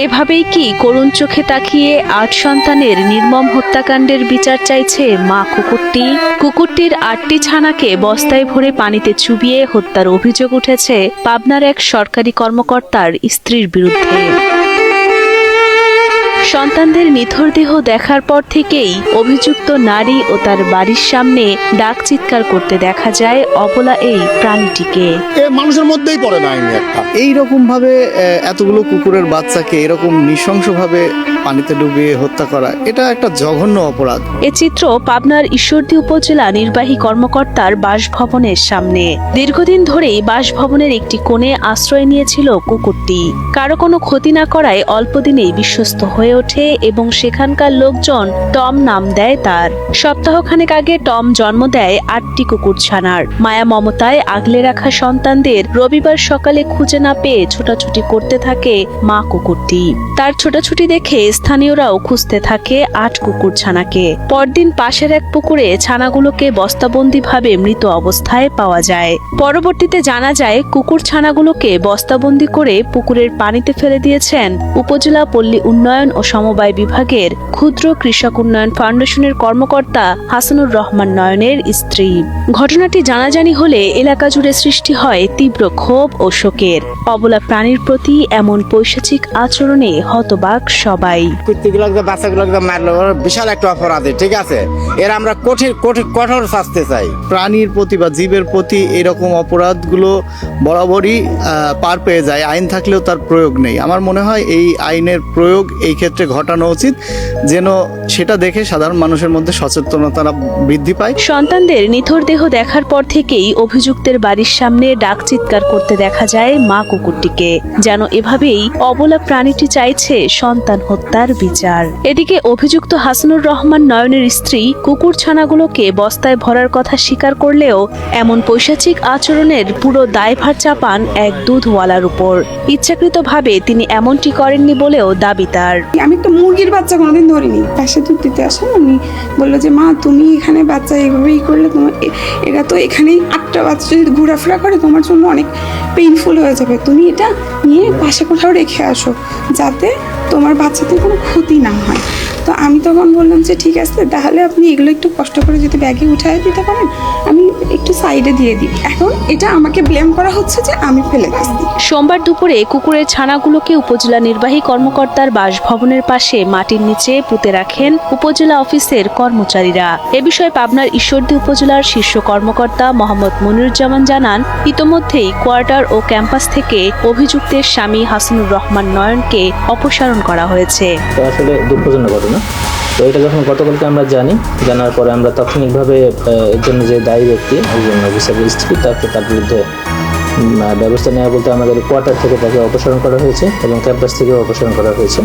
এভাবেই কি করুণ চোখে তাকিয়ে ৮ সন্তানের নির্মম হত্যাকাণ্ডের বিচার চাইছে মা কুকুরটি? কুকুরটির ৮টি ছানাকে বস্তায় ভরে পানিতে চুবিয়ে হত্যার অভিযোগ উঠেছে পাবনার এক সরকারি কর্মকর্তার স্ত্রীর বিরুদ্ধে। সন্তানদের নিথর দেহ দেখার পর থেকেই অভিযুক্ত নারী ও তার বাড়ির সামনে ডাক চিৎকার করতে দেখা যায় অবলা এই প্রাণীটিকে। মানুষের মধ্যেই পড়ে না এইরকম ভাবে এতগুলো কুকুরের বাচ্চাকে এরকম নৃশংসভাবে পানিতে ডুবিয়ে হত্যা করা, এটা একটা জঘন্য অপরাধ। এ চিত্র পাবনার ঈশ্বরদী উপজেলা নির্বাহী কর্মকর্তার বাসভবনের সামনে। দীর্ঘদিন ধরেই বাসভবনের একটি কোণে আশ্রয় নিয়েছিল কুকুরটি। কারো কোনো ক্ষতি না করায় অল্প দিনেই বিশ্বস্ত হয়ে ওঠে এবং সেখানকার লোকজন টম নাম দেয় তার। সপ্তাহখানেক আগে টম জন্ম দেয় ৮টি কুকুর ছানার। মায়া মমতায় আগলে রাখা সন্তানদের রবিবার সকালে খুঁজে না পেয়ে ছোটাছুটি করতে থাকে মা কুকুরটি। তার ছোটাছুটি দেখে স্থানীয়রাও খুঁজতে থাকে ৮ কুকুর ছানাকে। পরদিন পাশের এক পুকুরে ছানাগুলোকে বস্তাবন্দিভাবে মৃত অবস্থায় পাওয়া যায়। পরবর্তীতে জানা যায় কুকুর ছানাগুলোকে বস্তাবন্দি করে পুকুরের পানিতে ফেলে দিয়েছেন উপজেলা পল্লী উন্নয়ন ও সমবায় বিভাগের ক্ষুদ্র কৃষক উন্নয়ন ফাউন্ডেশনের কর্মকর্তা হাসানুর রহমান নয়নের স্ত্রী। ঘটনাটি জানাজানি হলে এলাকা জুড়ে সৃষ্টি হয় তীব্র ক্ষোভ ও শোকের। অবলা প্রাণীর প্রতি এমন পৈশাচিক আচরণে হতবাক সবাই। বাচ্চাগুলোকে মারলো বিশাল একটা অপরাধী, ঠিক আছে, এর আমরা কঠোর শাস্তি চাই। প্রাণীর প্রতি বা জীবের প্রতি এরকম অপরাধগুলো বরাবরই পার পেয়ে যায়। আইন থাকলেও তার প্রয়োগ নেই। আমার মনে হয় এই আইনের প্রয়োগ এই ক্ষেত্রে ঘটানো উচিত, যেন সেটা দেখে সাধারণ মানুষের মধ্যে সচেতনতা বৃদ্ধি পায়। সন্তানদের নিথর দেহ দেখার পর থেকেই অভিযুক্তের বাড়ির সামনে ডাক চিৎকার করতে দেখা যায় মা কুকুরটিকে। যেন এভাবেই অবলা প্রাণীটি চাইছে সন্তান হত্যার বিচার। এদিকে অভিযুক্ত হাসানুর রহমান নয়নের স্ত্রী কুকুর ছানাগুলোকে বস্তায় ভরার কথা স্বীকার করলেও এমন পৈশাচিক আচরণের পুরো দায়ভার চাপান এক দুধওয়ালার উপর। ইচ্ছাকৃতভাবে তিনি এমনটি করেননি বলেও দাবি তার। আমি তো মুরগির বাচ্চা কোনোদিন ধরিনি। পাশে দুধ দিতে আসেন, উনি বললো যে মা তুমি এখানে বাচ্চা এইভাবেই করলে তোমার এরা তো এখানেই ৮টা বাচ্চা যদি ঘোরাফেরা করে তোমার জন্য অনেক পেইনফুল হয়ে যাবে। তুমি এটা নিয়ে পাশে কোথাও রেখে আসো যাতে তোমার বাচ্চাদের কোনো ক্ষতি না হয়। তো আমি তখন বললাম যে ঠিক আছে, তাহলে আপনি এগুলো একটু কষ্ট করে যদি ব্যাগে উঠায় দিতে পারেন আমি একটু সাইডে দিয়ে দিই। এখন এটা আমাকে ব্লেম করা হচ্ছে যে আমি ফেলে দিচ্ছি। সোমবার দুপুরে কুকুরের ছানাগুলোকে উপজেলা নির্বাহী কর্মকর্তার বাসভবনের পাশে মাটির নিচে পুঁতে রাখেন উপজেলা অফিসের কর্মচারীরা। এ বিষয়ে পাবনার ঈশ্বরদী উপজেলার শীর্ষ কর্মকর্তা মোহাম্মদ মনিরুজ্জামান জানান, ইতোমধ্যেই কোয়ার্টার ও ক্যাম্পাস থেকে অভিযুক্তের স্বামী হাসানুর রহমান নয়নকে অপসারণ করা হয়েছে। আসলে দুঃখজনক ঘটনা। তো এটা যখন গতকালকে আমরা জানার পরে আমরা তাৎক্ষণিকভাবে এর জন্য যে দায়ী ব্যক্তি একজন অফিসারের স্ত্রী তার বিরুদ্ধে ব্যবস্থা নেওয়া বলতে আমাদের কোয়ার্টার থেকে তাকে অপসারণ করা হয়েছে এবং ক্যাম্পাস থেকেও অপসারণ করা হয়েছে।